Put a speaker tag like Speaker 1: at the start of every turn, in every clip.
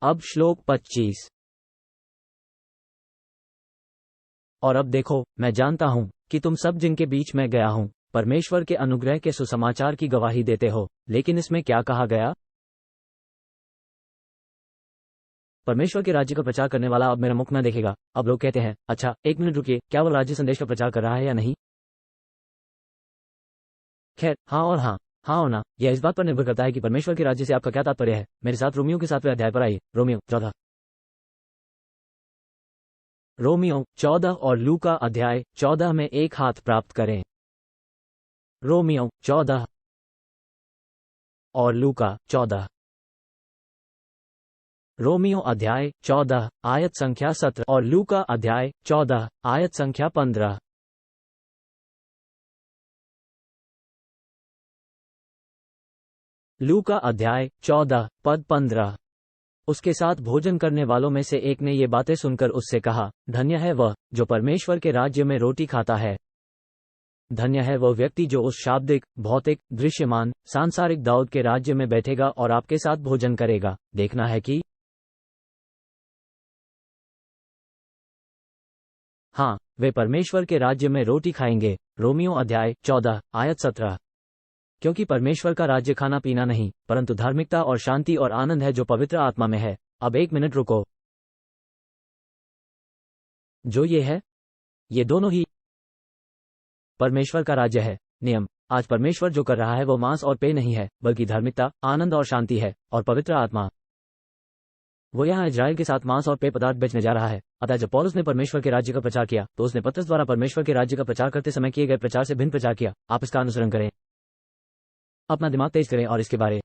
Speaker 1: अब श्लोक 25। और अब देखो, मैं जानता हूं कि तुम सब जिनके बीच में गया हूं, परमेश्वर के अनुग्रह के सुसमाचार की गवाही देते हो। लेकिन इसमें क्या कहा गया? परमेश्वर के राज्य का प्रचार करने वाला अब मेरा मुख न देखेगा। अब लोग कहते हैं, अच्छा एक मिनट रुकिए, क्या वो राज्य संदेश का प्रचार कर रहा है या नहीं? खैर, हाँ और हाँ, हाँ और ना, यह इस बात पर निर्भर करता है कि परमेश्वर के राज्य से आपका क्या तात्पर्य है। मेरे साथ रोमियो के 7वें अध्याय पर आइए। रोमियो 14 और लूका अध्याय 14 में एक हाथ प्राप्त करें। रोमियो 14 और लूका 14। रोमियो अध्याय 14 आयत संख्या 17 और लूका अध्याय 14 आयत संख्या 15। लूका अध्याय 14 पद 15। उसके साथ भोजन करने वालों में से एक ने ये बातें सुनकर उससे कहा, धन्य है वह जो परमेश्वर के राज्य में रोटी खाता है। धन्य है वह व्यक्ति जो उस शाब्दिक, भौतिक, दृश्यमान, सांसारिक दाऊद के राज्य में बैठेगा और आपके साथ भोजन करेगा। देखना है कि हाँ, वे परमेश्वर के राज्य में रोटी खाएंगे। रोमियो अध्याय 14 आयत 17। क्योंकि परमेश्वर का राज्य खाना पीना नहीं, परंतु धार्मिकता और शांति और आनंद है जो पवित्र आत्मा में है। अब एक मिनट रुको, जो ये है, ये दोनों ही परमेश्वर का राज्य है। नियम, आज परमेश्वर जो कर रहा है वो मांस और पेय नहीं है, बल्कि धार्मिकता, आनंद और शांति है, और पवित्र आत्मा। वो यहाँ इजराइल के साथ मांस और पेय पदार्थ बेचने जा रहा है। अतः जब पौलुस ने परमेश्वर के राज्य का प्रचार किया, तो उसने पतरस द्वारा परमेश्वर के राज्य का प्रचार करते समय किए गए प्रचार से भिन्न प्रचार किया। आप इसका अनुसरण करें, अपना दिमाग तेज करें और इसके बारे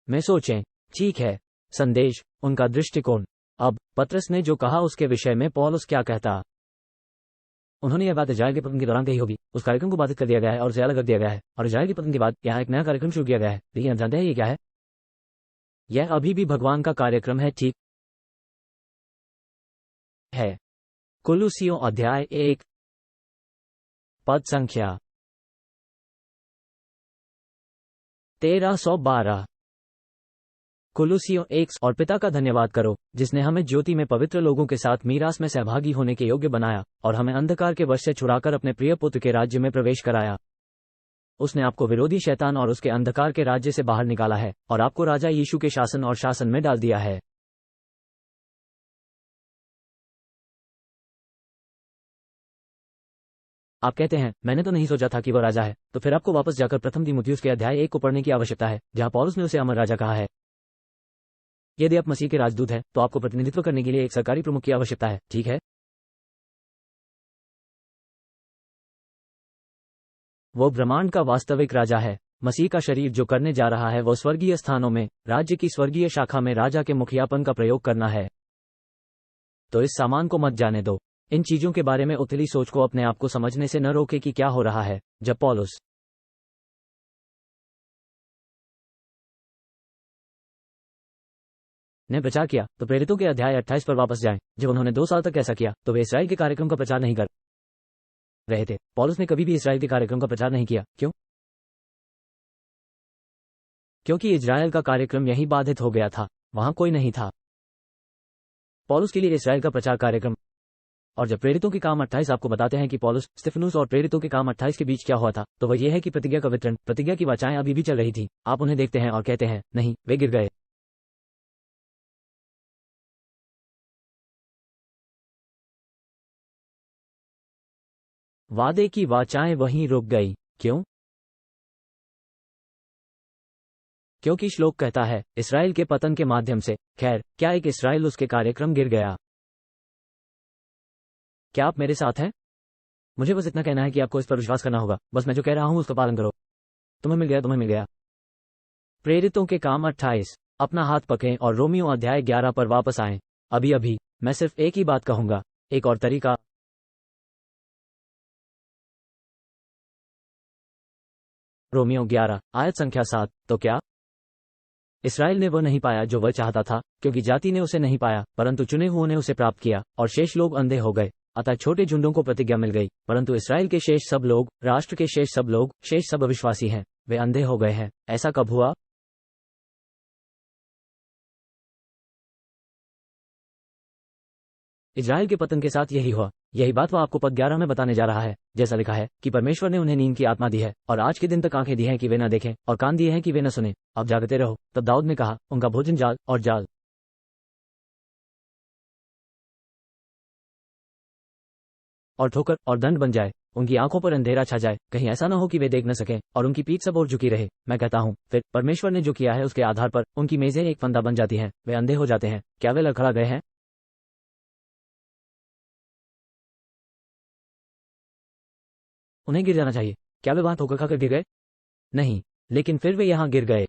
Speaker 1: में सोचें। ठीक है, संदेश, उनका दृष्टिकोण। अब पतरस ने जो कहा उसके विषय में पौलुस क्या कहता? उन्होंने यह बात इजराइल के पतन के दौरान कही होगी। उस कार्यक्रम को बाधित कर दिया गया है और उसे अलग कर दिया गया है, और इजराइल के पतन के बाद यहाँ एक नया कार्यक्रम शुरू किया गया है। लेकिन आप जानते हैं ये क्या है? यह अभी भी भगवान का कार्यक्रम है, ठीक है। कुलुसियों अध्याय 1 पद संख्या 1312। कुलुसियों 1 और पिता का धन्यवाद करो, जिसने हमें ज्योति में पवित्र लोगों के साथ मीरास में सहभागी होने के योग्य बनाया, और हमें अंधकार के वश से छुड़ाकर अपने प्रिय पुत्र के राज्य में प्रवेश कराया। उसने आपको विरोधी शैतान और उसके अंधकार के राज्य से बाहर निकाला है, और आपको राजा यीशु के शासन और शासन में डाल दिया है। आप कहते हैं, मैंने तो नहीं सोचा था कि वह राजा है। तो फिर आपको वापस जाकर प्रथम तीमुथियुस के अध्याय 1 को पढ़ने की आवश्यकता है, जहां पौलुस ने उसे अमर राजा कहा है। यदि आप मसीह के राजदूत हैं, तो आपको प्रतिनिधित्व करने के लिए एक सरकारी प्रमुख की आवश्यकता है, ठीक है। वो ब्रह्मांड का वास्तविक राजा है। मसीह का शरीर जो करने जा रहा है वो स्वर्गीय स्थानों में, राज्य की स्वर्गीय शाखा में राजा के मुखियापन का प्रयोग करना है। तो इस सामान को मत जाने दो। इन चीजों के बारे में उथली सोच को अपने आप को समझने से न रोके कि क्या हो रहा है। जब पौलुस ने प्रचार किया, तो प्रेरितों के अध्याय 28 पर वापस जाएं। जब उन्होंने 2 साल तक ऐसा किया, तो वे इसराइल के कार्यक्रम का प्रचार नहीं कर रहे थे। पौलुस ने कभी भी इसराइल के कार्यक्रम का प्रचार नहीं किया। क्यों? क्योंकि इजराइल का कार्यक्रम यही बाधित हो गया था, वहां कोई नहीं था पौलुस के लिए इसराइल का प्रचार कार्यक्रम। और जब प्रेरितों के काम 28 आपको बताते हैं कि पौलुस, स्तिफनुस और प्रेरितों के काम 28 के बीच क्या हुआ था, तो वह यह है कि प्रतिज्ञा का वितरण, प्रतिज्ञा की वाचाएं अभी भी चल रही थी। आप उन्हें देखते हैं और कहते हैं, नहीं, वे गिर गए। वादे की वाचाएं वहीं रुक गई। क्यों? क्योंकि श्लोक कहता है, इसराइल के पतन के माध्यम से। खैर, क्या एक इसराइल उसके कार्यक्रम गिर गया? क्या आप मेरे साथ हैं? मुझे बस इतना कहना है कि आपको इस पर विश्वास करना होगा। बस मैं जो कह रहा हूं उसका पालन करो। तुम्हें मिल गया, तुम्हें मिल गया। प्रेरितों के काम 28। अपना हाथ पकड़ें और रोमियो अध्याय 11 पर वापस आएं। अभी अभी मैं सिर्फ एक ही बात कहूंगा, एक और तरीका। रोमियो 11 आयत संख्या 7। तो क्या इसराइल ने वह नहीं पाया जो वह चाहता था, क्योंकि जाति ने उसे नहीं पाया, परंतु चुने हुओं ने उसे प्राप्त किया, और शेष लोग अंधे हो गए। अतः छोटे झुंडों को प्रतिज्ञा मिल गई, परंतु इसराइल के शेष सब लोग, राष्ट्र के शेष सब लोग, शेष सब अविश्वासी हैं, वे अंधे हो गए हैं। ऐसा कब हुआ? इजराइल के पतन के साथ यही हुआ। यही बात वह आपको पद 11 में बताने जा रहा है। जैसा लिखा है कि परमेश्वर ने उन्हें नींद की आत्मा दी है और आज के दिन तक आंखें दी हैं कि वे न देखें और कान दिए हैं कि वे न सुने। अब जागते रहो। तब दाऊद ने कहा, उनका भोजन जाल और जाल और ठोकर और दंड बन जाए, उनकी आंखों पर अंधेरा छा जाए, कहीं ऐसा न हो कि वे देख न सकें और उनकी पीठ सब ओर झुकी रहे। मैं कहता हूँ, फिर परमेश्वर ने जो किया है उसके आधार पर उनकी मेजें एक फंदा बन जाती हैं, वे अंधे हो जाते हैं। क्या वे लड़खड़ा गए हैं? उन्हें गिर जाना चाहिए। क्या वे वहां ठोकर खाकर गिर गए? नहीं, लेकिन फिर वे यहां गिर गए।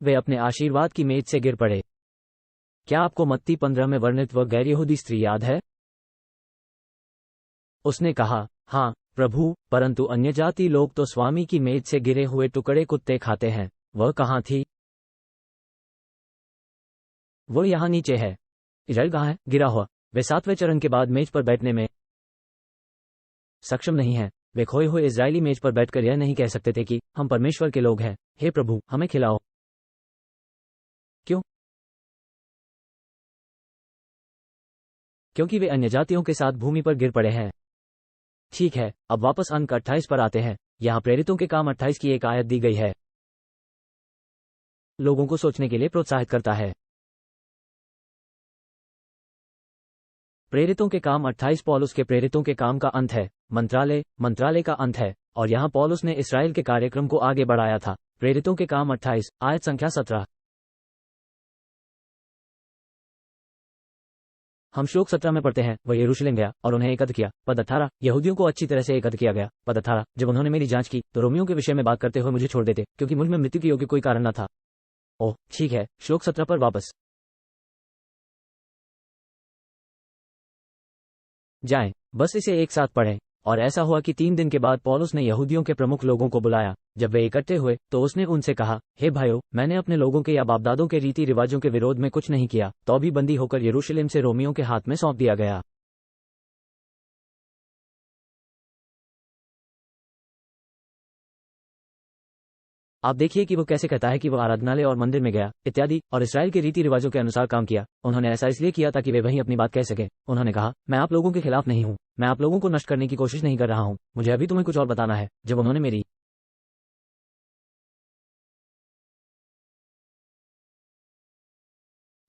Speaker 1: वे अपने आशीर्वाद की मेज से गिर पड़े। क्या आपको मत्ती 15 में वर्णित वह गैर यहूदी स्त्री याद है? उसने कहा, हाँ प्रभु, परंतु अन्यजाति लोग तो स्वामी की मेज से गिरे हुए टुकड़े कुत्ते खाते हैं। वह कहाँ थी? वो यहाँ नीचे है। इजराइल कहाँ है? गिरा हुआ। वे 7वें चरण के बाद मेज पर बैठने में सक्षम नहीं है। वे खोए हुए इजरायली मेज पर बैठकर यह नहीं कह सकते थे कि हम परमेश्वर के लोग हैं, हे प्रभु हमें खिलाओ। क्यों? क्योंकि वे अन्यजातियों के साथ भूमि पर गिर पड़े हैं। ठीक है, अब वापस अंक 28 पर आते हैं। यहाँ प्रेरितों के काम 28 की एक आयत दी गई है। लोगों को सोचने के लिए प्रोत्साहित करता है। प्रेरितों के काम 28 पौलुस के प्रेरितों के काम का अंत है। मंत्रालय का अंत है। और यहाँ पौलुस ने इस्राएल के कार्यक्रम को आगे बढ़ाया था। प्रेरितों के काम 28 आयत संख्या 17। हम श्लोक 17 में पढ़ते हैं, वह यरूशलेम गया और उन्हें एकत्र किया। पद 18, यहूदियों को अच्छी तरह से एकत्र किया गया। पद 18, जब उन्होंने मेरी जांच की तो रोमियों के विषय में बात करते हुए मुझे छोड़ देते, क्योंकि मुझ में मृत्यु के योग्य कोई कारण न था। ओह ठीक है, श्लोक 17 पर वापस जाएं, बस इसे एक साथ पढ़ें। और ऐसा हुआ कि 3 दिन के बाद पौलुस ने यहूदियों के प्रमुख लोगों को बुलाया। जब वे इकट्ठे हुए तो उसने उनसे कहा, हे भाइयों, मैंने अपने लोगों के या बापदादों के रीति रिवाजों के विरोध में कुछ नहीं किया, तो भी बंदी होकर यरूशलेम से रोमियों के हाथ में सौंप दिया गया। आप देखिए कि वो कैसे कहता है कि वो आराधनालय और मंदिर में गया इत्यादि और इसराइल के रीति रिवाजों के अनुसार काम किया। उन्होंने ऐसा इसलिए किया ताकि वे वहीं अपनी बात कह सकें। उन्होंने कहा, मैं आप लोगों के खिलाफ नहीं हूं, मैं आप लोगों को नष्ट करने की कोशिश नहीं कर रहा हूं, मुझे अभी तुम्हें कुछ और बताना है। जब उन्होंने मेरी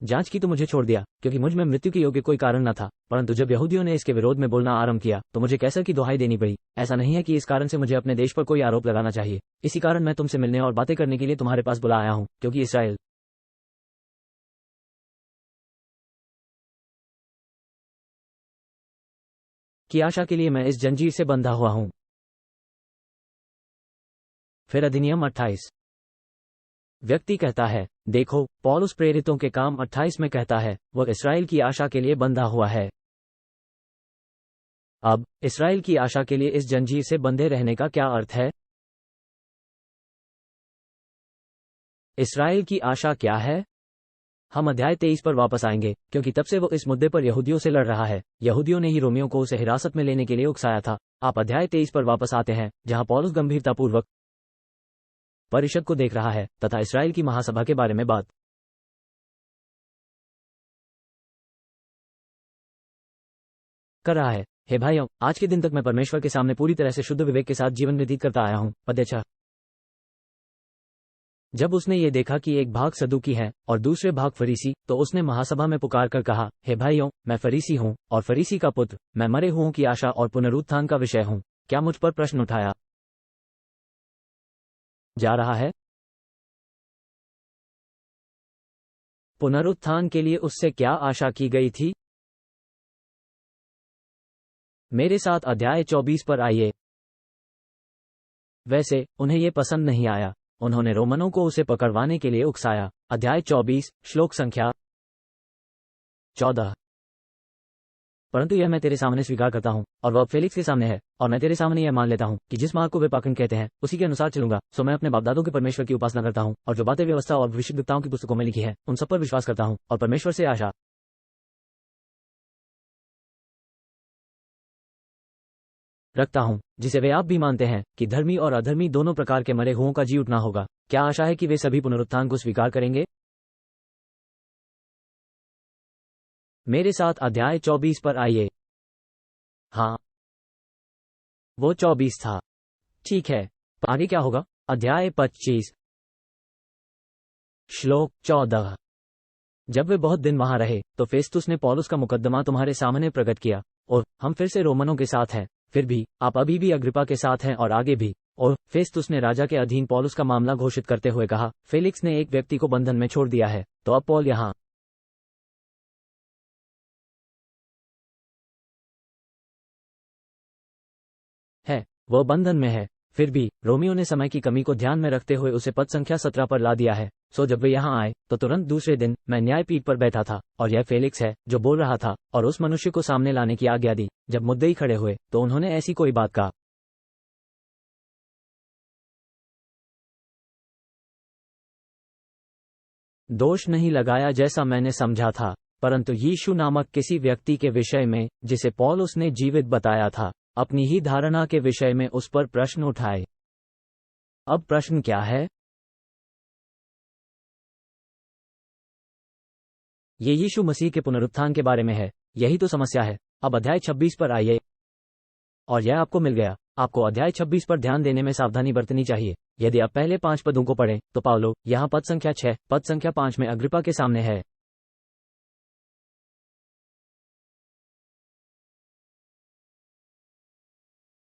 Speaker 1: जांच की तो मुझे छोड़ दिया, क्योंकि मुझ में मृत्यु के योग्य कोई कारण न था। परंतु जब यहूदियों ने इसके विरोध में बोलना आरंभ किया तो मुझे कैसर की दुहाई देनी पड़ी। ऐसा नहीं है कि इस कारण से मुझे अपने देश पर कोई आरोप लगाना चाहिए। इसी कारण मैं तुमसे मिलने और बातें करने के लिए तुम्हारे पास बुला आया हूं, क्योंकि इसराइल की आशा के लिए मैं इस जंजीर से बंधा हुआ हूं। फिर अधिनियम 28। व्यक्ति कहता है, देखो पौलुस प्रेरितों के काम 28 में कहता है, वह इसराइल की आशा के लिए बंधा हुआ है। अब इसराइल की आशा के लिए इस जंजीर से बंधे रहने का क्या अर्थ है? इसराइल की आशा क्या है? हम अध्याय 23 पर वापस आएंगे, क्योंकि तब से वो इस मुद्दे पर यहूदियों से लड़ रहा है। यहूदियों ने ही रोमियों को उसे हिरासत में लेने के लिए उकसाया था। आप अध्याय 23 पर वापस आते हैं, जहां पौलुस गंभीरतापूर्वक परिषद को देख रहा है तथा इसराइल की महासभा के बारे में बात कर रहा है। हे भाइयों, आज के दिन तक मैं परमेश्वर के सामने पूरी तरह से शुद्ध विवेक के साथ जीवन व्यतीत करता आया हूं। पद 6। जब उसने ये देखा कि एक भाग सदूकी है और दूसरे भाग फरीसी, तो उसने महासभा में पुकार कर कहा, हे भाइयों, मैं फरीसी हूं और फरीसी का पुत्र, मैं मरे हुओं की आशा और पुनरुत्थान का विषय हूं। क्या मुझ पर प्रश्न उठाया जा रहा है? पुनरुत्थान के लिए उससे क्या आशा की गई थी? मेरे साथ अध्याय 24 पर आइए। वैसे उन्हें यह पसंद नहीं आया। उन्होंने रोमनों को उसे पकड़वाने के लिए उकसाया। अध्याय 24 श्लोक संख्या 14। परंतु यह मैं तेरे सामने स्वीकार करता हूं, और वह फेलिक्स के सामने है, और मैं तेरे सामने यह मान लेता हूं कि जिस मार्ग को वे पाखंड कहते हैं उसी के अनुसार चलूंगा। सो मैं अपने बापदादों के परमेश्वर की उपासना करता हूं, और जो बातें व्यवस्था और विशुद्धताओं की पुस्तकों में लिखी है उन सब पर विश्वास करता हूं, और परमेश्वर से आशा रखता हूं, जिसे वे आप भी मानते हैं, कि धर्मी और अधर्मी दोनों प्रकार के मरे हुओं का जी उठना होगा। क्या आशा है कि वे सभी पुनरुत्थान को स्वीकार करेंगे? मेरे साथ अध्याय 24 पर आइए। हाँ, वो 24 था। ठीक है, आगे क्या होगा? अध्याय 25 श्लोक 14। जब वे बहुत दिन वहां रहे तो फेस्तुस ने पौलुस का मुकदमा तुम्हारे सामने प्रकट किया, और हम फिर से रोमनों के साथ हैं, फिर भी आप अभी भी अग्रिपा के साथ हैं और आगे भी। और फेस्तुस ने राजा के अधीन पौलुस का मामला घोषित करते हुए कहा, फेलिक्स ने एक व्यक्ति को बंधन में छोड़ दिया है, तो अब पौल यहाँ है, वह बंधन में है। फिर भी रोमियो ने समय की कमी को ध्यान में रखते हुए उसे पद संख्या 17 पर ला दिया है। सो जब वे यहाँ आए तो तुरंत दूसरे दिन मैं न्यायपीठ पर बैठा था, और यह फेलिक्स है जो बोल रहा था, और उस मनुष्य को सामने लाने की आज्ञा दी। जब मुद्दई खड़े हुए तो उन्होंने ऐसी कोई बात कहा दोष नहीं लगाया जैसा मैंने समझा था, परंतु यीशु नामक किसी व्यक्ति के विषय में जिसे पौल उसने जीवित बताया था, अपनी ही धारणा के विषय में उस पर प्रश्न उठाए। अब प्रश्न क्या है? ये यीशु मसीह के पुनरुत्थान के बारे में है। यही तो समस्या है। अब अध्याय 26 पर आइए, और यह आपको मिल गया। आपको अध्याय 26 पर ध्यान देने में सावधानी बरतनी चाहिए। यदि आप पहले 5 पदों को पढ़ें तो पाउलो यहाँ पद संख्या 6, पद संख्या 5 में अग्रिपा के सामने है।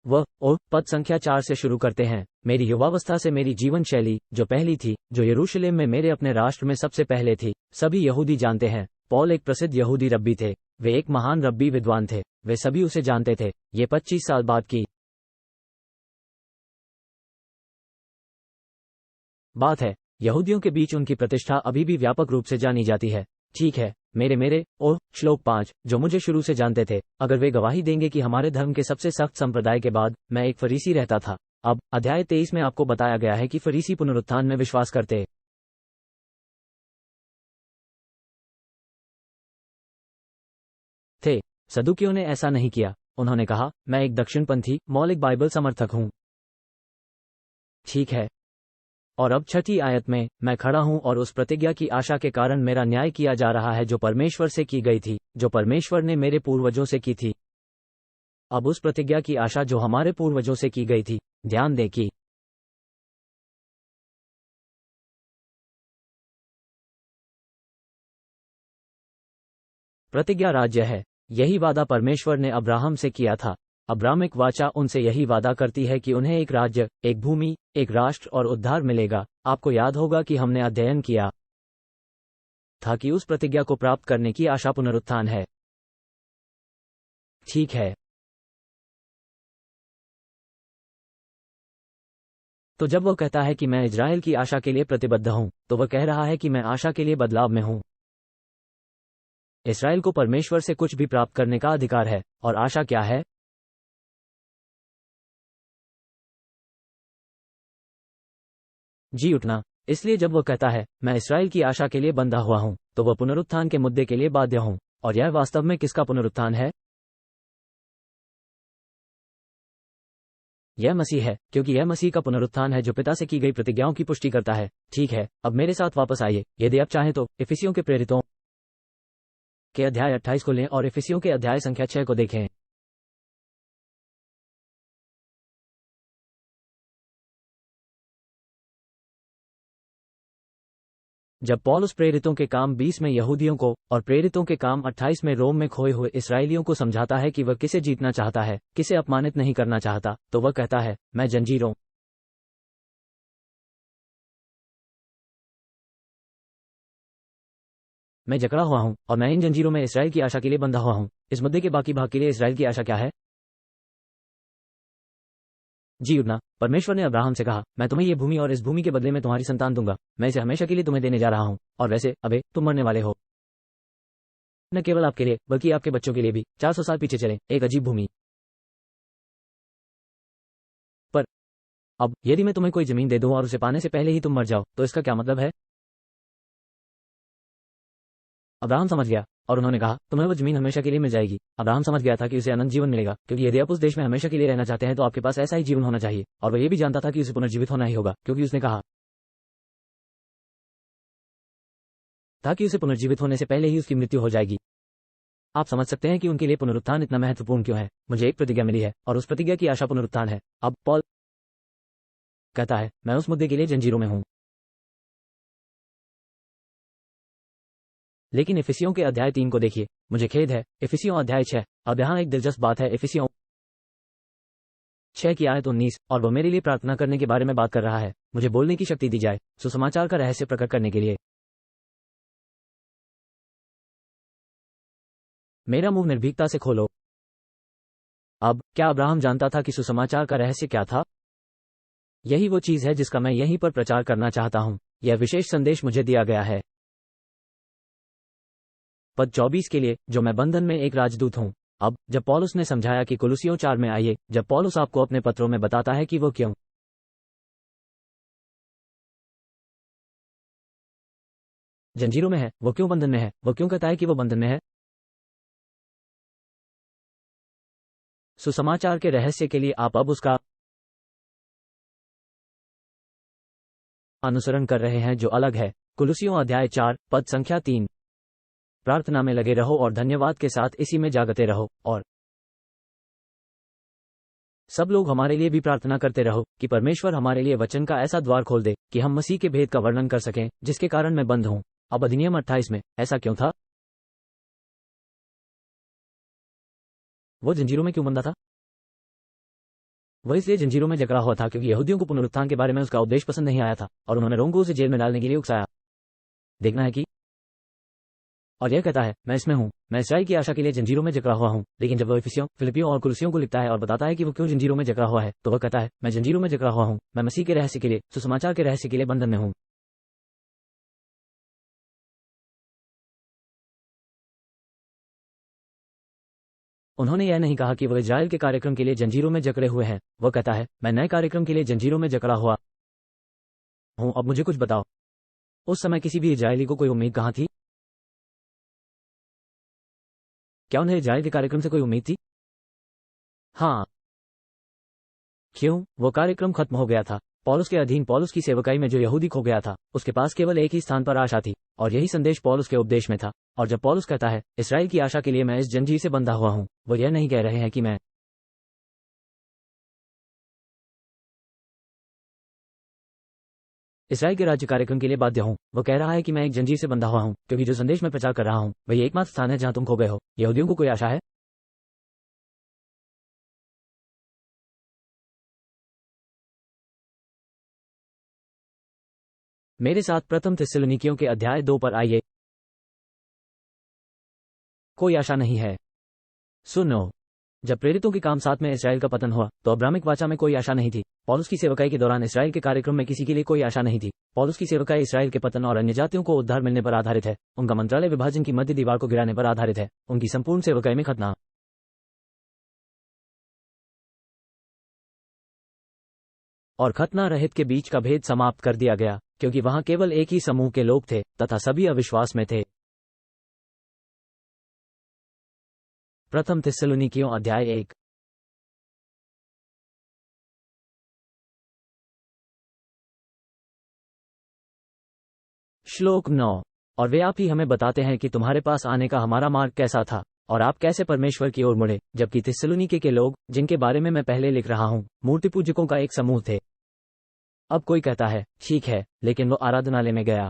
Speaker 1: वह और पद संख्या 4 से शुरू करते हैं। मेरी युवावस्था से मेरी जीवन शैली जो पहली थी, जो यरूशलेम में मेरे अपने राष्ट्र में सबसे पहले थी, सभी यहूदी जानते हैं। पौल एक प्रसिद्ध यहूदी रब्बी थे। वे एक महान रब्बी विद्वान थे। वे सभी उसे जानते थे। ये 25 साल बाद की बात है। यहूदियों के बीच उनकी प्रतिष्ठा अभी भी व्यापक रूप से जानी जाती है। ठीक है, मेरे और श्लोक 5, जो मुझे शुरू से जानते थे, अगर वे गवाही देंगे कि हमारे धर्म के सबसे सख्त संप्रदाय के बाद मैं एक फरीसी रहता था। अब अध्याय 23 में आपको बताया गया है कि फरीसी पुनरुत्थान में विश्वास करते थे। सदुकियों ने ऐसा नहीं किया। उन्होंने कहा, मैं एक दक्षिणपंथी मौलिक बाइबल समर्थक हूं। ठीक है, और अब छठी आयत में मैं खड़ा हूं और उस प्रतिज्ञा की आशा के कारण मेरा न्याय किया जा रहा है जो परमेश्वर से की गई थी, जो परमेश्वर ने मेरे पूर्वजों से की थी। अब उस प्रतिज्ञा की आशा जो हमारे पूर्वजों से की गई थी, ध्यान दें कि प्रतिज्ञा राज्य है। यही वादा परमेश्वर ने अब्राहम से किया था। अब्राहमिक वाचा उनसे यही वादा करती है कि उन्हें एक राज्य, एक भूमि, एक राष्ट्र और उद्धार मिलेगा। आपको याद होगा कि हमने अध्ययन किया था कि उस प्रतिज्ञा को प्राप्त करने की आशा पुनरुत्थान है। ठीक है, तो जब वह कहता है कि मैं इजराइल की आशा के लिए प्रतिबद्ध हूं, तो वह कह रहा है कि मैं आशा के लिए बदलाव में हूं। इस्राएल को परमेश्वर से कुछ भी प्राप्त करने का अधिकार है, और आशा क्या है? जी उठना। इसलिए जब वह कहता है मैं इस्राएल की आशा के लिए बंधा हुआ हूं, तो वह पुनरुत्थान के मुद्दे के लिए बाध्य हूं। और यह वास्तव में किसका पुनरुत्थान है? यह मसीह है, क्योंकि यह मसीह का पुनरुत्थान है जो पिता से की गई प्रतिज्ञाओं की पुष्टि करता है। ठीक है, अब मेरे साथ वापस आइए। यदि आप चाहें तो इफिसियों के प्रेरितों के अध्याय 28 को लें और इफिसियों के अध्याय संख्या 6 को देखें। जब पौलुस प्रेरितों के काम 20 में यहूदियों को और प्रेरितों के काम 28 में रोम में खोए हुए इसराइलियों को समझाता है कि वह किसे जीतना चाहता है, किसे अपमानित नहीं करना चाहता, तो वह कहता है, मैं जंजीरों में जकड़ा हुआ हूं, और मैं इन जंजीरों में इसराइल की आशा के लिए बंधा हुआ हूं। इस मुद्दे के बाकी भाग के लिए इसराइल की आशा क्या है? जी उठना। परमेश्वर ने अब्राहम से कहा, मैं तुम्हें ये भूमि और इस भूमि के बदले में तुम्हारी संतान दूंगा। मैं इसे हमेशा के लिए तुम्हें देने जा रहा हूं, और वैसे अबे तुम मरने वाले हो। न केवल आपके लिए बल्कि आपके बच्चों के लिए भी। 400 साल पीछे चलें, एक अजीब भूमि पर। अब यदि मैं तुम्हें कोई जमीन दे दूं और उसे पाने से पहले ही तुम मर जाओ, तो इसका क्या मतलब है? अब्राहम समझ गया, और उन्होंने कहा, तुम्हें वो जमीन हमेशा के लिए मिल जाएगी। अब्राहम समझ गया था कि उसे अनंत जीवन मिलेगा, क्योंकि यदि आप उस देश में हमेशा के लिए रहना चाहते हैं तो आपके पास ऐसा ही जीवन होना चाहिए। और वह ये भी जानता था कि उसे पुनर्जीवित होना ही होगा, क्योंकि उसने कहा था कि उसे पुनर्जीवित होने से पहले ही उसकी मृत्यु हो जाएगी। आप समझ सकते हैं कि उनके लिए पुनरुत्थान इतना महत्वपूर्ण क्यों है। मुझे एक प्रतिज्ञा मिली है और उस प्रतिज्ञा की आशा पुनरुत्थान है। अब पॉल कहता है, मैं उस मुद्दे के लिए जंजीरों में हूं। लेकिन इफिसियों के अध्याय 3 को देखिए। मुझे खेद है, इफिसियों अध्याय 6। अब यहाँ एक दिलचस्प बात है, इफिसियों 6 की आयत 19, और वो मेरे लिए प्रार्थना करने के बारे में बात कर रहा है, मुझे बोलने की शक्ति दी जाए, सुसमाचार का रहस्य प्रकट करने के लिए। मेरा मुंह निर्भीकता से खोलो। अब क्या अब्राहम जानता था कि सुसमाचार का रहस्य क्या था? यही वो चीज है जिसका मैं यहीं पर प्रचार करना चाहता हूं। यह विशेष संदेश मुझे दिया गया है पद 24 के लिए, जो मैं बंधन में एक राजदूत हूं। अब जब पौलुस ने समझाया कि कुलुसियों 4 में आइए, जब पौलुस आपको अपने पत्रों में बताता है कि वो क्यों जंजीरों में है, वो क्यों बंधन में है, वो क्यों कहता है कि वो बंधन में है, सुसमाचार के रहस्य के लिए आप अब उसका अनुसरण कर रहे हैं जो अलग है। कुलुसियों अध्याय 4 पद संख्या 3। प्रार्थना में लगे रहो और धन्यवाद के साथ इसी में जागते रहो, और सब लोग हमारे लिए भी प्रार्थना करते रहो कि परमेश्वर हमारे लिए वचन का ऐसा द्वार खोल दे कि हम मसीह के भेद का वर्णन कर सकें जिसके कारण मैं बंद हूं। अब अधिनियम 28 में ऐसा क्यों था? वो जंजीरों में क्यों बंधा था? वह इसलिए जंजीरों में जकड़ा हुआ था क्योंकि यहूदियों को पुनरुत्थान के बारे में उसका उपदेश पसंद नहीं आया था और उन्होंने रोम को उसे जेल में डालने के लिए उकसाया। देखना है कि और यह कहता है, मैं इसमें हूं, मैं इसराइल की आशा के लिए जंजीरों में जकड़ा हुआ हूं। लेकिन जब वह इफिसियों, फिलिपियों और कुलुसियों को लिखता है और बताता है कि वो क्यों जंजीरों में जकड़ा हुआ है, तो वह कहता है, मैं जंजीरों में जकड़ा हुआ हूं, मैं मसीह के रहस्य के लिए, सुसमाचार के रहस्य के लिए बंधन में हूं। उन्होंने यह नहीं कहा कि वह इजराइल के कार्यक्रम के लिए जंजीरों में जकड़े हुए हैं। वह कहता है, मैं नए कार्यक्रम के लिए जंजीरों में जकड़ा हुआ हूं। अब मुझे कुछ बताओ, उस समय किसी भी इजरायली को कोई उम्मीद कहां थी? क्या उन्हें इजराइल के कार्यक्रम से कोई उम्मीद थी? हाँ। क्यों? वो कार्यक्रम खत्म हो गया था। पौलुस के अधीन पौलुस की सेवकाई में जो यहूदी खो गया था, उसके पास केवल एक ही स्थान पर आशा थी, और यही संदेश पौलुस के उपदेश में था। और जब पौलुस कहता है, इसराइल की आशा के लिए मैं इस जंजीर से बंधा हुआ हूं, वो यह नहीं कह रहे हैं कि मैं इसराइल के राज्य कार्यक्रम के लिए बाध्य हूं। वो कह रहा है कि मैं एक जंजीर से बंधा हुआ हूं, क्योंकि जो संदेश मैं प्रचार कर रहा हूं, वही एकमात्र स्थान है जहां तुम खो गए हो। यहूदियों को कोई आशा है? मेरे साथ प्रथम थिस्सलुनीकियों के अध्याय 2 पर आइए। कोई आशा नहीं है। सुनो, जब प्रेरितों के काम 7 में इसराइल का पतन हुआ, तो अब्राहमिक वाचा में कोई आशा नहीं थी। पौलुस की सेवकाई के दौरान इसराइल के कार्यक्रम में किसी के लिए कोई आशा नहीं थी। पौलुस की सेवकाई इसराइल के पतन और अन्य जातियों को उद्धार मिलने पर आधारित है। उनका मंत्रालय विभाजन की मध्य दीवार को गिराने पर आधारित है। उनकी संपूर्ण सेवकाई में खतना और खतना रहित के बीच का भेद समाप्त कर दिया गया, क्योंकि वहां केवल एक ही समूह के लोग थे तथा सभी अविश्वास में थे। प्रथम थिस्सलुनीकियों अध्याय 1। श्लोक 9। और वे आप ही हमें बताते हैं कि तुम्हारे पास आने का हमारा मार्ग कैसा था, और आप कैसे परमेश्वर की ओर मुड़े, जबकि थिस्सलुनीके के लोग, जिनके बारे में मैं पहले लिख रहा हूं, मूर्ति पूजकों का एक समूह थे। अब कोई कहता है, ठीक है, लेकिन वो आराधनालय में गया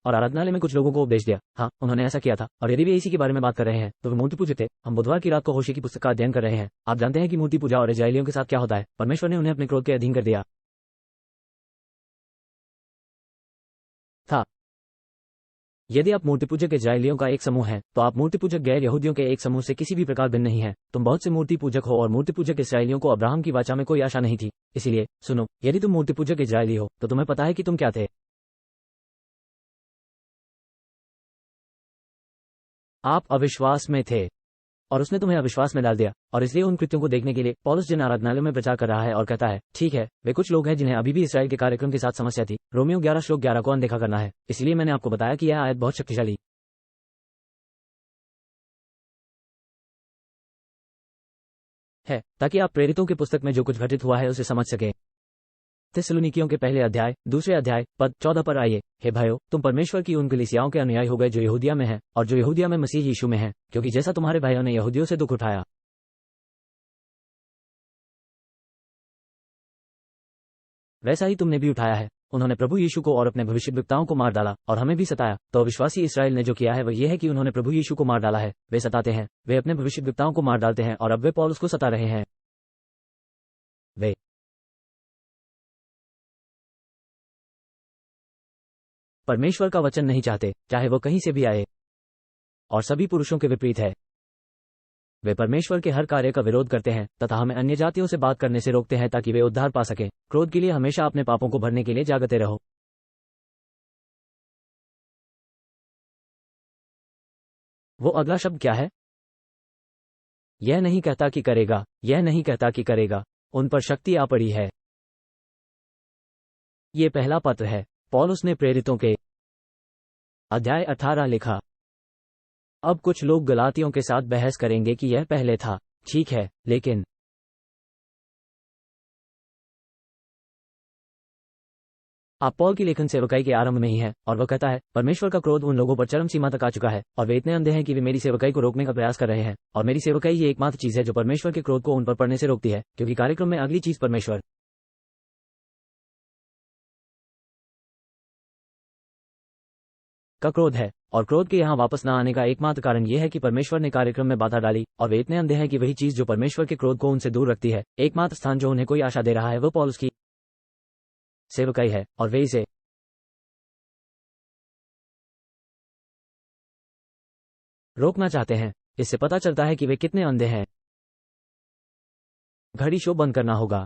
Speaker 1: और आराधनालय में कुछ लोगों को उपदेश दिया। हाँ, उन्होंने ऐसा किया था, और यदि वे इसी के बारे में बात कर रहे हैं तो वे मूर्ति पूजक थे। हम बुधवार की रात को होशे की पुस्तक का अध्ययन कर रहे हैं। आप जानते हैं कि मूर्ति पूजा और इजरायलियों के साथ क्या होता है। परमेश्वर ने उन्हें अपने क्रोध के अधीन कर दिया था। यदि आप मूर्ति पूजक इजरायलियों का एक समूह हैं, तो आप मूर्ति पूजक गैर यहूदियों के एक समूह से किसी भी प्रकार भिन्न नहीं है। तुम बहुत से मूर्ति पूजक हो और मूर्ति पूजक इजरायलियों को अब्राहम की वाचा में कोई आशा नहीं थी। इसलिए सुनो, यदि तुम मूर्ति पूजक इजरायली हो तो तुम्हें पता है कि तुम क्या थे। आप अविश्वास में थे और उसने तुम्हें अविश्वास में डाल दिया। और इसलिए उन कृत्यों को देखने के लिए पौलुस जिन आराधनालयों में प्रचार कर रहा है और कहता है, ठीक है, वे कुछ लोग हैं जिन्हें अभी भी इसराइल के कार्यक्रम के साथ समस्या थी। रोमियो 11 श्लोक 11 को अनदेखा करना है। इसलिए मैंने आपको बताया कि यह आयत बहुत शक्तिशाली है, ताकि आप प्रेरितों की पुस्तक में जो कुछ घटित हुआ है उसे समझ सकें। थिस्सलुनीकियों के पहले अध्याय दूसरे अध्याय पद 14 पर आइए। हे भाइयों, तुम परमेश्वर की उन कलीसियाओं के अनुयायी हो गए जो यहूदिया में हैं और जो यहूदिया में मसीह यीशु में हैं, क्योंकि जैसा तुम्हारे भाइयों ने यहूदियों से दुख उठाया, वैसा ही तुमने भी उठाया है। उन्होंने प्रभु यीशु को और अपने भविष्यद्वक्ताओं को मार डाला और हमें भी सताया। तो विश्वासी इसराइल ने जो किया है वह यह है कि उन्होंने प्रभु यीशु को मार डाला है। वे सताते हैं, वे अपने भविष्यद्वक्ताओं को मार डालते हैं और अब वे पौलुस को सता रहे हैं। वे परमेश्वर का वचन नहीं चाहते, चाहे वो कहीं से भी आए, और सभी पुरुषों के विपरीत है। वे परमेश्वर के हर कार्य का विरोध करते हैं तथा हमें अन्य जातियों से बात करने से रोकते हैं ताकि वे उद्धार पा सकें। क्रोध के लिए हमेशा अपने पापों को भरने के लिए जागते रहो। वो अगला शब्द क्या है? यह नहीं कहता कि करेगा, यह नहीं कहता कि करेगा, उन पर शक्ति आ पड़ी है। ये पहला पत्र है। पौलुस ने प्रेरितों के अध्याय 18 लिखा। अब कुछ लोग गलातियों के साथ बहस करेंगे कि यह पहले था। ठीक है, लेकिन आप पौल की लेखन सेवकाई के आरंभ में ही है और वह कहता है, परमेश्वर का क्रोध उन लोगों पर चरम सीमा तक आ चुका है और वे इतने अंधे हैं कि वे मेरी सेवकाई को रोकने का प्रयास कर रहे हैं। और मेरी सेवकाई ये एकमात्र चीज है जो परमेश्वर के क्रोध को उन पर पड़ने से रोकती है, क्योंकि कार्यक्रम में अगली चीज परमेश्वर का क्रोध है। और क्रोध के यहाँ वापस न आने का एकमात्र कारण यह है कि परमेश्वर ने कार्यक्रम में बाधा डाली और वे इतने अंधे हैं कि वही चीज जो परमेश्वर के क्रोध को उनसे दूर रखती है, एकमात्र स्थान जो उन्हें कोई आशा दे रहा है, वह पौलुस की सेवकाई है और वे इसे रोकना चाहते हैं। इससे पता चलता है कि वे कितने अंधे हैं। घड़ी शो बंद करना होगा।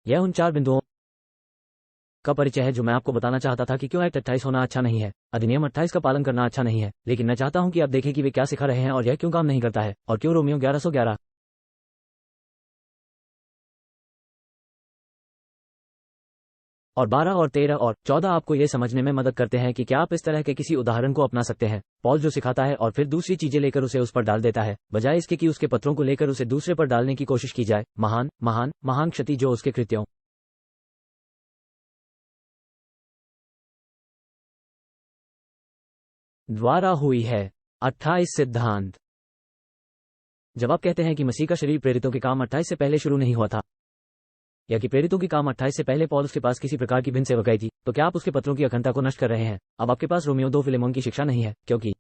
Speaker 1: यह उन 4 बिंदुओं का परिचय है जो मैं आपको बताना चाहता था कि क्यों एक्ट 28 होना अच्छा नहीं है, अधिनियम 28 का पालन करना अच्छा नहीं है। लेकिन मैं चाहता हूं कि आप देखें कि वे क्या सिखा रहे हैं और यह क्यों काम नहीं करता है और क्यों रोमियो 1111 और 12 और 13 और 14 आपको यह समझने में मदद करते हैं कि क्या आप इस तरह के किसी उदाहरण को अपना सकते हैं। पौल जो सिखाता है और फिर दूसरी चीजें लेकर उसे उस पर डाल देता है, बजाय इसके कि उसके पत्रों को लेकर उसे दूसरे पर डालने की कोशिश की जाए। महान महान महान क्षति जो उसके कृत्यों द्वारा हुई है। 28 सिद्धांत। जब आप कहते हैं कि मसीह का शरीर प्रेरितों के काम 28 से पहले शुरू नहीं हुआ था, या कि प्रेरितों के काम 28 से पहले पौलुस के पास किसी प्रकार की भिन्न सेवकाई थी, तो क्या आप उसके पत्रों की अखंडता को नष्ट कर रहे हैं? अब आपके पास रोमियो 2 फिलेमोन की शिक्षा नहीं है, क्योंकि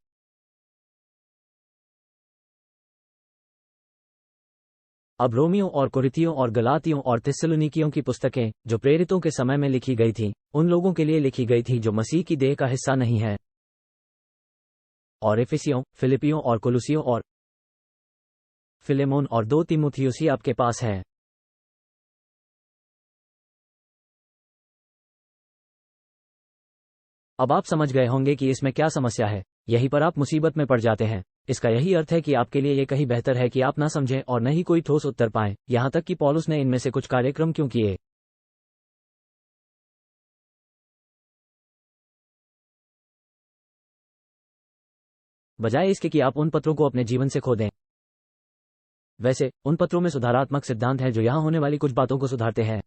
Speaker 1: अब रोमियो और कोरिन्थियों और गलातियों और थिस्सलुनीकियों की पुस्तकें जो प्रेरितों के समय में लिखी गई थीं, उन लोगों के लिए लिखी गई थी जो मसीह की देह का हिस्सा नहीं है। और एफिसियों, फिलिपियों और कुलुसियों और फिलेमोन और 2 तीमुथियुसी आपके पास हैं। अब आप समझ गए होंगे कि इसमें क्या समस्या है। यहीं पर आप मुसीबत में पड़ जाते हैं। इसका यही अर्थ है कि आपके लिए यह कहीं बेहतर है कि आप ना समझें और न ही कोई ठोस उत्तर पाएं, यहां तक कि पौलुस ने इनमें से कुछ कार्यक्रम क्यों किए, बजाय इसके कि आप उन पत्रों को अपने जीवन से खो दें। वैसे उन पत्रों में सुधारात्मक सिद्धांत हैं जो यहां होने वाली कुछ बातों को सुधारते हैं।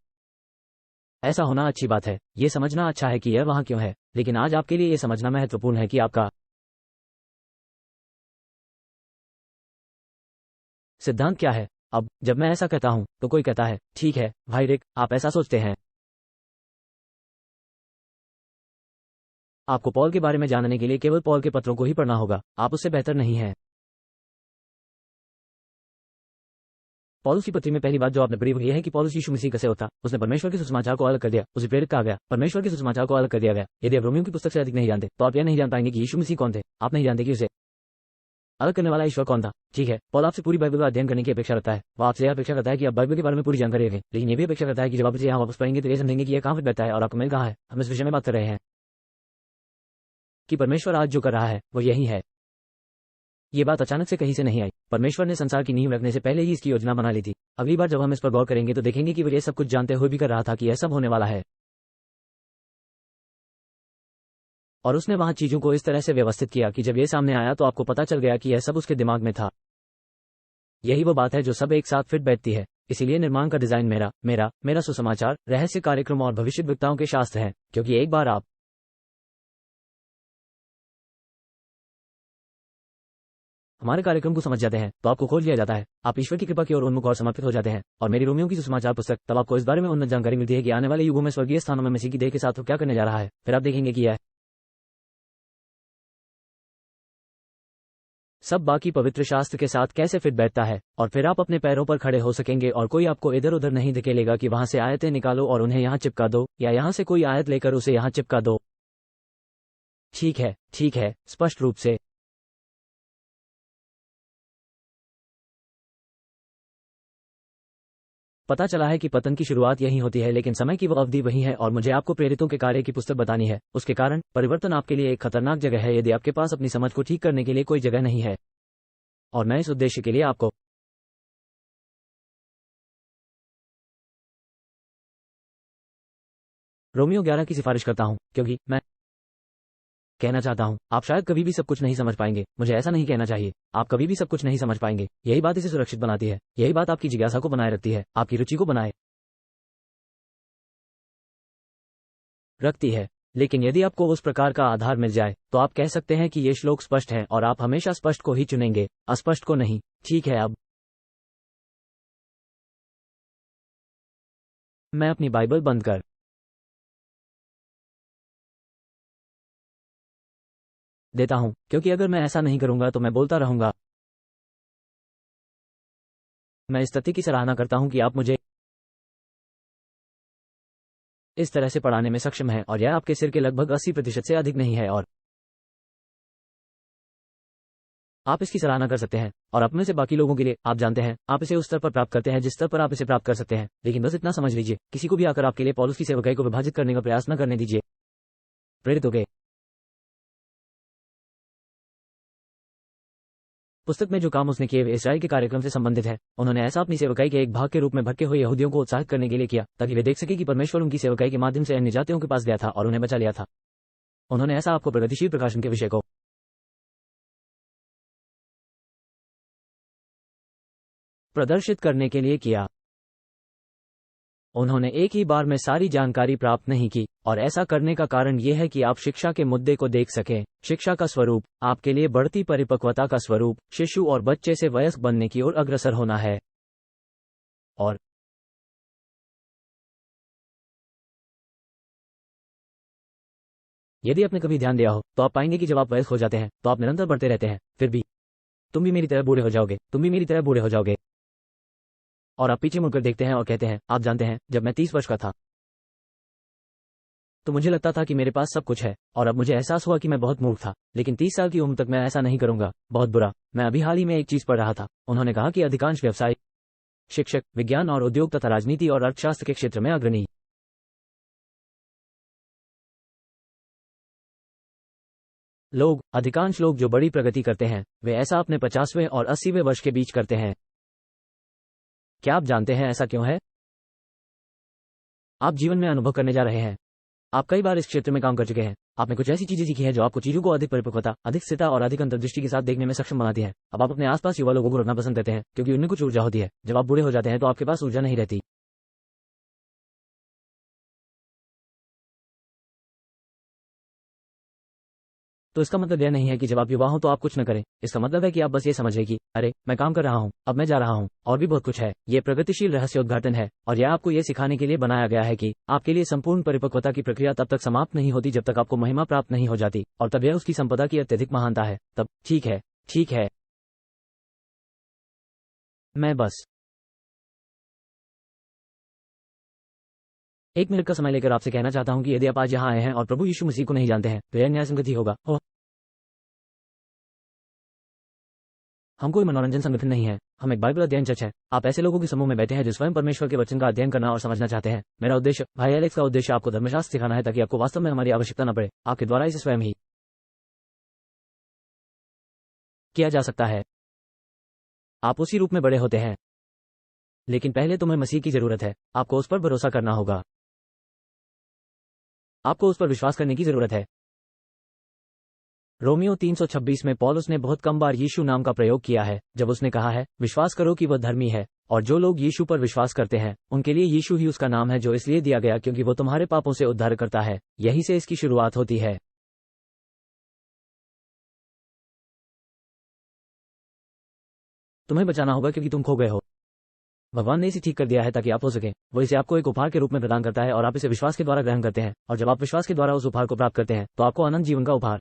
Speaker 1: ऐसा होना अच्छी बात है। यह समझना अच्छा है कि यह वहां क्यों है, लेकिन आज आपके लिए यह समझना महत्वपूर्ण है कि आपका सिद्धांत क्या है। अब जब मैं ऐसा कहता हूं तो कोई कहता है, ठीक है भाई रिक, आप ऐसा सोचते हैं। आपको पौल के बारे में जानने के लिए केवल पौल के पत्रों को ही पढ़ना होगा, आप उससे बेहतर नहीं हैं। पौलुस की पत्री में पहली बात जो आपने पढ़ी वो यह है कि पौलुस यीशु मसीह का सेवक था। उसने परमेश्वर के सुसमाचार को अलग कर दिया, उसे प्रेरित कहा गया। परमेश्वर के सुसमाचार को अलग कर दिया गया। यदि आप रोमियो की पुस्तक से अधिक नहीं जानते तो आप यह नहीं जान पाएंगे कि यीशु मसीह कौन थे। आप नहीं जानते कि उसे अलग करने वाला ईश्वर कौन था। ठीक है, पौल आपसे पूरी बाइबल का अध्ययन करने की अपेक्षा करता है। वह आपसे यह अपेक्षा करता है कि आप बाइबल के बारे में पूरी जानकारी रखें, लेकिन यह भी अपेक्षा करता है कि जब आप इसे यहाँ वापस पढ़ेंगे तो ये समझेंगे कि यह कहाँ फिट बैठता है और आपका मेल कहाँ है। हम इस विषय में बात कर रहे हैं कि परमेश्वर आज जो कर रहा है वो यही है। ये बात अचानक से कहीं से नहीं आई। परमेश्वर ने संसार की नींव रखने से पहले ही इसकी योजना बना ली थी। अगली बार जब हम इस पर गौर करेंगे तो देखेंगे कि वो ये सब कुछ जानते हुए भी कर रहा था कि यह सब होने वाला है। और उसने वहां चीजों को इस तरह से व्यवस्थित किया कि जब ये सामने आया तो आपको पता चल गया कि यह सब उसके दिमाग में था। यही वो बात है जो सब एक साथ फिट बैठती है। इसीलिए निर्माण का डिजाइन मेरा सुसमाचार, रहस्य कार्यक्रम और भविष्यद्वक्ताओं के शास्त्र हैं, क्योंकि एक बार आप हमारे कार्यक्रम को समझ जाते हैं तो आपको खोल लिया जाता है, आप ईश्वर की कृपा की ओर उन्मुख और समर्पित हो जाते हैं। और मेरी रोमियो की सुसमाचार पुस्तक, तब आपको इस बारे में उन्नत जानकारी मिलती है कि आने वाले युगों में स्वर्गीय स्थानों में मसीह की देह के साथ वो क्या करने जा रहा है। फिर आप देखेंगे कि यह सब बाकी पवित्र शास्त्र के साथ कैसे फिट बैठता है, और फिर आप अपने पैरों पर खड़े हो सकेंगे और कोई आपको इधर उधर नहीं धकेलेगा कि वहां से आयतें निकालो और उन्हें यहां चिपका दो, या यहां से कोई आयत लेकर उसे यहां चिपका दो। ठीक है, स्पष्ट रूप से। पता चला है कि पतन की शुरुआत यहीं होती है, लेकिन समय की वो अवधि वही है, और मुझे आपको प्रेरितों के कार्य की पुस्तक बतानी है। उसके कारण परिवर्तन आपके लिए एक खतरनाक जगह है यदि आपके पास अपनी समझ को ठीक करने के लिए कोई जगह नहीं है। और मैं इस उद्देश्य के लिए आपको रोमियो 11 की सिफारिश करता हूं, क्योंकि मैं कहना चाहता हूं, आप शायद कभी भी सब कुछ नहीं समझ पाएंगे। मुझे ऐसा नहीं कहना चाहिए, आप कभी भी सब कुछ नहीं समझ पाएंगे। यही बात इसे सुरक्षित बनाती है, यही बात आपकी जिज्ञासा को बनाए रखती है, आपकी रुचि को बनाए रखती है। लेकिन यदि आपको उस प्रकार का आधार मिल जाए तो आप कह सकते हैं कि ये श्लोक स्पष्ट हैं और आप हमेशा स्पष्ट को ही चुनेंगे, अस्पष्ट को नहीं। ठीक है, अब मैं अपनी बाइबल बंद कर देता हूं, क्योंकि अगर मैं ऐसा नहीं करूंगा तो मैं बोलता रहूंगा। मैं इस तथ्य की सराहना करता हूं कि आप मुझे इस तरह से पढ़ाने में सक्षम हैं, और यह आपके सिर के लगभग 80% से अधिक नहीं है, और आप इसकी सराहना कर सकते हैं। और अपने से बाकी लोगों के लिए, आप जानते हैं, आप इसे उस स्तर पर प्राप्त करते हैं जिस स्तर पर आप इसे प्राप्त कर सकते हैं। लेकिन बस इतना समझ लीजिए, किसी को भी आकर आपके लिए पौलुस की सेवकाई को विभाजित करने का प्रयास न करने दीजिए। प्रेरित हो गए पुस्तक में जो काम उसने किए वे इस्राएल के कार्यक्रम से संबंधित है। उन्होंने ऐसा अपनी सेवकाई के एक भाग के रूप में भटके हुए यहूदियों को उत्साहित करने के लिए किया, ताकि वे देख सके कि परमेश्वर उनकी सेवकाई के माध्यम से अन्य जातियों के पास गया था और उन्हें बचा लिया था। उन्होंने ऐसा आपको प्रगतिशील प्रकाशन के विषय को प्रदर्शित करने के लिए किया। उन्होंने एक ही बार में सारी जानकारी प्राप्त नहीं की, और ऐसा करने का कारण यह है कि आप शिक्षा के मुद्दे को देख सकें। शिक्षा का स्वरूप आपके लिए बढ़ती परिपक्वता का स्वरूप, शिशु और बच्चे से वयस्क बनने की ओर अग्रसर होना है। और यदि आपने कभी ध्यान दिया हो तो आप पाएंगे कि जब आप वयस्क हो जाते हैं तो आप निरंतर बढ़ते रहते हैं। फिर भी तुम भी मेरी तरह बूढ़े हो जाओगे, तुम भी मेरी तरह बूढ़े हो जाओगे। और आप पीछे मुड़कर देखते हैं और कहते हैं, आप जानते हैं, जब मैं 30 वर्ष का था तो मुझे लगता था कि मेरे पास सब कुछ है, और अब मुझे एहसास हुआ कि मैं बहुत मूर्ख था। लेकिन 30 साल की उम्र तक मैं ऐसा नहीं करूंगा, बहुत बुरा। मैं अभी हाल ही में एक चीज पढ़ रहा था। उन्होंने कहा कि अधिकांश व्यवसाय, शिक्षक, विज्ञान और उद्योग तथा राजनीति और अर्थशास्त्र के क्षेत्र में अग्रणी अधिकांश लोग जो बड़ी प्रगति करते हैं वे ऐसा अपने 50वें और 80वें वर्ष के बीच करते हैं। क्या आप जानते हैं ऐसा क्यों है? आप जीवन में अनुभव करने जा रहे हैं। आप कई बार इस क्षेत्र में काम कर चुके हैं। आपने कुछ ऐसी चीजें सीखी हैं जो आपको चीजों को अधिक परिपक्वता, अधिक स्थिरता और अधिक अंतर्दृष्टि के साथ देखने में सक्षम बनाती हैं। अब आप अपने आसपास युवा लोगों को रखना पसंद करते हैं, क्योंकि उनमें कुछ ऊर्जा होती है। जब आप बूढ़े हो जाते हैं तो आपके पास ऊर्जा नहीं रहती। तो इसका मतलब यह नहीं है कि जब आप युवा हों तो आप कुछ न करें। इसका मतलब है कि आप बस ये समझ लें कि अरे, मैं काम कर रहा हूं, अब मैं जा रहा हूं, और भी बहुत कुछ है। ये प्रगतिशील रहस्योद्घाटन है, और यह आपको ये सिखाने के लिए बनाया गया है कि आपके लिए संपूर्ण परिपक्वता की प्रक्रिया तब तक समाप्त नहीं होती जब तक आपको महिमा प्राप्त नहीं हो जाती, और तब यह उसकी संपदा की अत्यधिक महानता है। तब ठीक है। मैं बस 1 मिनट का समय लेकर आपसे कहना चाहता हूं कि यदि आप आज यहां आए हैं और प्रभु यीशु मसीह को नहीं जानते हैं तो यह न्यायसंगत ही होगा। हम कोई मनोरंजन संगठन नहीं है, हम एक बाइबल अध्ययन चर्च है। आप ऐसे लोगों के समूह में बैठे हैं जो स्वयं परमेश्वर के वचन का अध्ययन करना और समझना चाहते हैं। मेरा उद्देश्य, भाई एलेक्स का उद्देश्य आपको धर्मशास्त्र सिखाना है, ताकि आपको वास्तव में हमारी आवश्यकता न पड़े। आपके द्वारा इसे स्वयं ही किया जा सकता है। आप उसी रूप में बड़े होते हैं, लेकिन पहले तुम्हें मसीह की जरूरत है। आपको उस पर भरोसा करना होगा, आपको उस पर विश्वास करने की जरूरत है। रोमियो 326 में पौलुस ने बहुत कम बार यीशु नाम का प्रयोग किया है, जब उसने कहा है, विश्वास करो कि वह धर्मी है, और जो लोग यीशु पर विश्वास करते हैं उनके लिए यीशु ही उसका नाम है, जो इसलिए दिया गया क्योंकि वो तुम्हारे पापों से उद्धार करता है। यहीं से इसकी शुरुआत होती है। तुम्हें बचाना होगा क्योंकि तुम खो गए हो। भगवान ने इसे ठीक कर दिया है ताकि आप हो सके। वो इसे आपको एक उपहार के रूप में प्रदान करता है और आप इसे विश्वास के द्वारा ग्रहण करते हैं, और जब आप विश्वास के द्वारा उस उपहार को प्राप्त करते हैं तो आपको अनंत जीवन का उपहार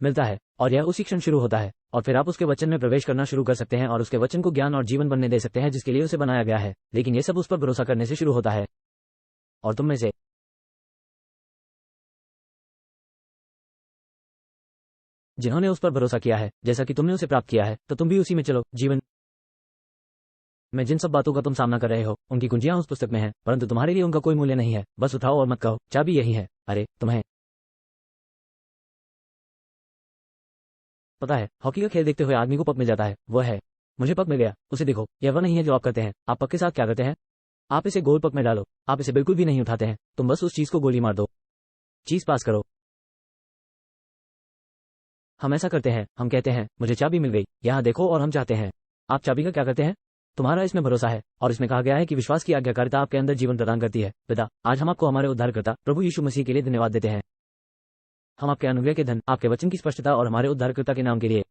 Speaker 1: मिलता है। और यह उसी क्षण शुरू होता है, और फिर आप उसके वचन में प्रवेश करना शुरू कर सकते हैं और उसके वचन को ज्ञान और जीवन बनने दे सकते हैं जिसके लिए उसे बनाया गया है। लेकिन यह सब उस पर भरोसा करने से शुरू होता है। और तुम में से जिन्होंने उस पर भरोसा किया है, जैसा कि तुमने उसे प्राप्त किया है, तो तुम भी उसी में चलो। जीवन में जिन सब बातों का तुम सामना कर रहे हो उनकी कुंजियां उस पुस्तक में हैं, परंतु तुम्हारे लिए उनका कोई मूल्य नहीं है। बस उठाओ और मत कहो चाबी यही है। अरे तुम्हें पता है, हॉकी का खेल देखते हुए आदमी को पक मिल जाता है। वह है, मुझे पक मिल गया। उसे देखो, यह वह नहीं है जो आप करते हैं। आप पक के साथ क्या करते हैं? आप इसे गोल पक में डालो। आप इसे बिल्कुल भी नहीं उठाते हैं, तुम बस उस चीज को गोली मार दो। चीज पास करो। हम ऐसा करते हैं, हम कहते हैं मुझे चाबी मिल गई, यहाँ देखो, और हम चाहते हैं। आप चाबी का क्या करते हैं? तुम्हारा इसमें भरोसा है, और इसमें कहा गया है कि विश्वास की आज्ञाकारिता आपके अंदर जीवन प्रदान करती है। पिता, आज हम आपको हमारे उद्धारकर्ता प्रभु यीशु मसीह के लिए धन्यवाद देते हैं। हम आपके अनुग्रह के धन, आपके वचन की स्पष्टता और हमारे उद्धारकर्ता के नाम के लिए